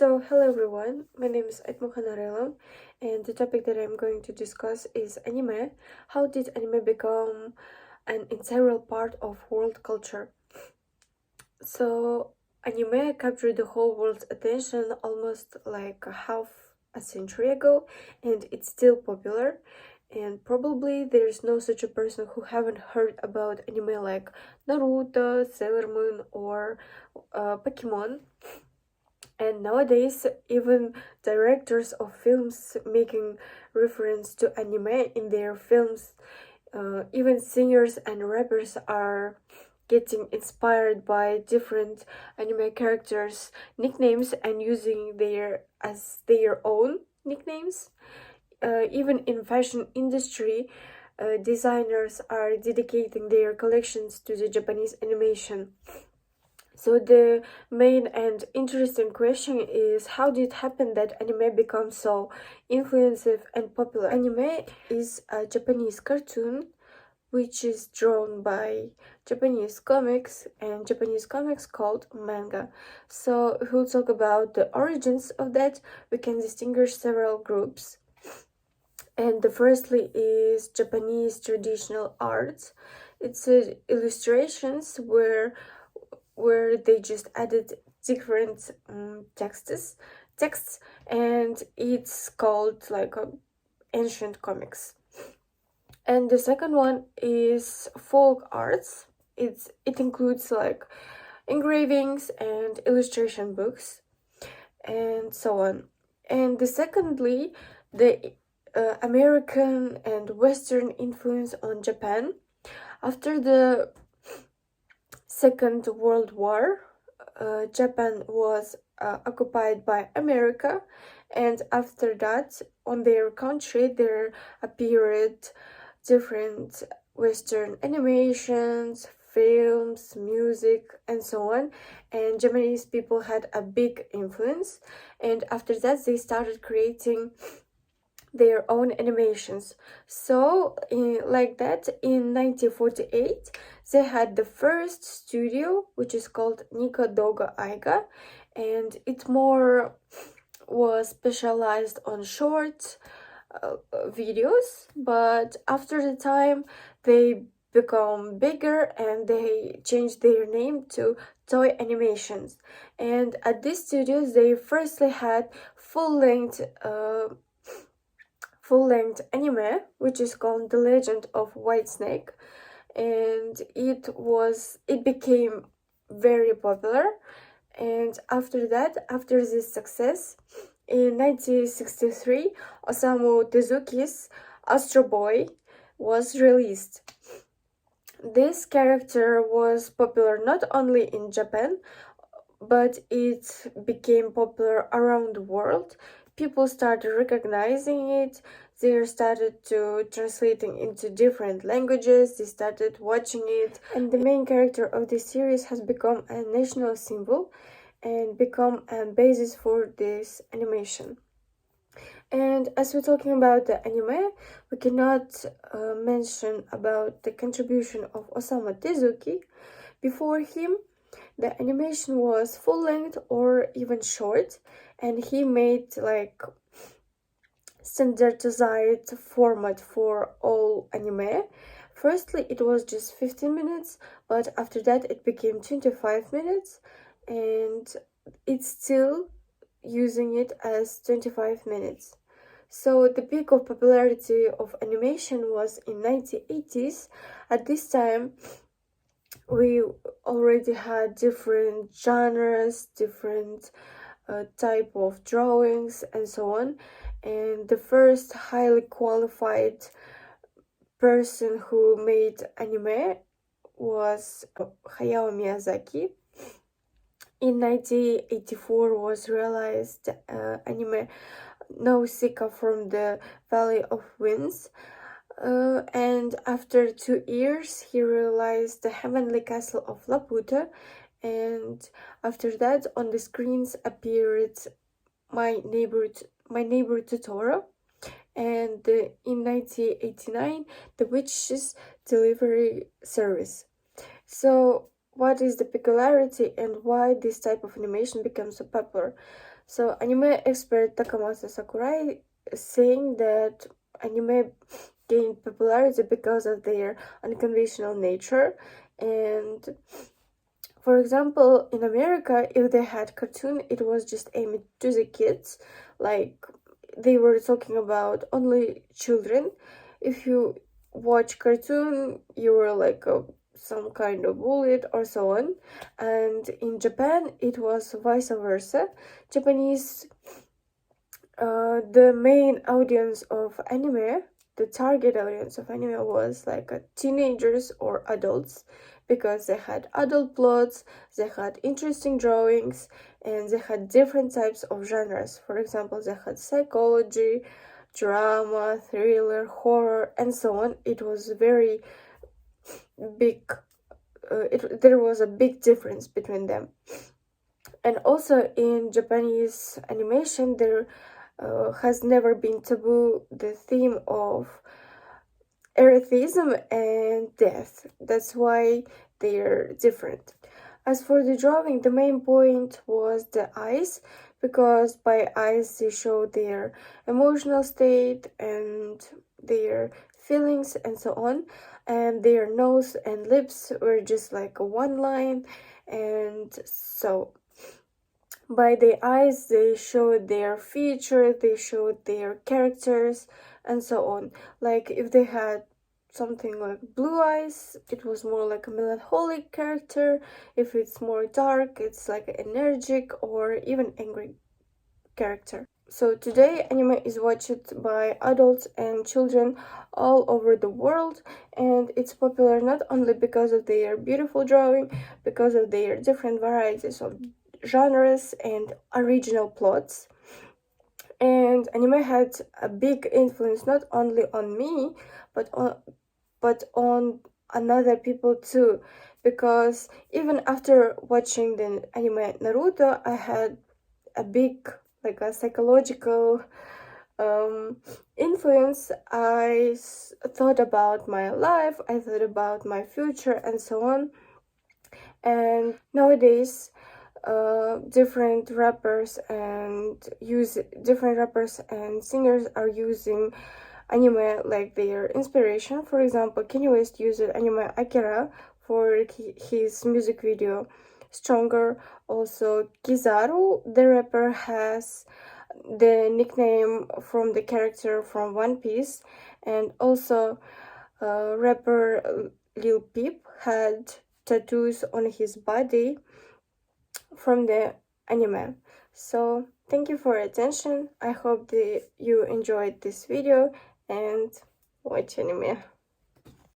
Hello everyone, my name is Aytmuhan Hanarelo, and the topic that I'm going to discuss is anime. How did anime become an integral part of world culture? Anime captured the whole world's attention almost like a half a century ago, and it's still popular. And probably there's no such a person who haven't heard about anime like Naruto, Sailor Moon, or Pokemon. And nowadays, even directors of films making reference to anime in their films, even singers and rappers are getting inspired by different anime characters' nicknames and using their as their own nicknames. Even in fashion industry, designers are dedicating their collections to the Japanese animation. So the main and interesting question is, how did it happen that anime becomes so influential and popular? Anime is a Japanese cartoon which is drawn by Japanese comics, and Japanese comics called manga. So if we'll talk about the origins of that, we can distinguish several groups. And the firstly is Japanese traditional art. It's illustrations where they just added different texts, and it's called like ancient comics. And the second one is folk arts. It includes like engravings and illustration books and so on. And the secondly, the American and Western influence on Japan. After the Second World War, Japan was occupied by America, and after that, on their country, there appeared different Western animations, films, music, and so on. And Japanese people had a big influence, and after that, they started creating their own animations. Like that, in 1948, they had the first studio, which is called Nika Doga Aiga, and it more was specialized on short videos. But after the time, they become bigger and they changed their name to Toei Animations. And at these studios, they firstly had full-length anime, which is called The Legend of Whitesnake, and it became very popular. And after that, after this success, in 1963, Osamu Tezuki's Astro Boy was released. This character was popular not only in Japan, but it became popular around the world. People started recognizing it, they started to translating into different languages, they started watching it, and the main character of this series has become a national symbol and become a basis for this animation. And as we're talking about the anime, we cannot mention about the contribution of Osamu Tezuki. Before him, the animation was full length or even short, and he made like standardized format for all anime. Firstly, it was just 15 minutes, but after that it became 25 minutes, and it's still using it as 25 minutes. So the peak of popularity of animation was in 1980s. At this time, we already had different genres, different type of drawings, and so on. And the first highly qualified person who made anime was Hayao Miyazaki. In 1984 was realized anime Nausicaa from the Valley of Winds. And after 2 years, he realized the Heavenly Castle of Laputa, and after that, on the screens appeared My Neighbor Totoro, and in 1989, The Witch's Delivery Service. So what is the peculiarity and why this type of animation becomes so popular. So anime expert Takamasa Sakurai is saying that anime gained popularity because of their unconventional nature. And for example, in America, if they had cartoon, it was just aimed to the kids, like they were talking about only children. If you watch cartoon, you were like some kind of bullied or so on. And in Japan, it was vice versa. Japanese, the main audience of anime, the target audience of anime was like teenagers or adults, because they had adult plots, they had interesting drawings, and they had different types of genres. For example, they had psychology, drama, thriller, horror, and so on. It was very big. There was a big difference between them. And also in Japanese animation, there has never been taboo the theme of eroticism and death. That's why they're different. As for the drawing, the main point was the eyes, because by eyes they show their emotional state and their feelings and so on, and their nose and lips were just like a one line. And so by the eyes they showed their features, they showed their characters, and so on. Like if they had something like blue eyes, it was more like a melancholic character. If it's more dark, it's like an energetic or even angry character. So today anime is watched by adults and children all over the world, and it's popular not only because of their beautiful drawing, because of their different varieties of genres and original plots. And anime had a big influence not only on me, but on another people too, because even after watching the anime Naruto, I had a big, like a psychological influence. Thought about my life, I thought about my future, and so on. And nowadays, different rappers and singers are using anime like their inspiration. For example, Kanye West used anime Akira for his music video Stronger. Also, Kizaru, the rapper, has the nickname from the character from One Piece. And also, rapper Lil Peep had tattoos on his body from the anime. So thank you for your attention. I hope that you enjoyed this video and watch anime.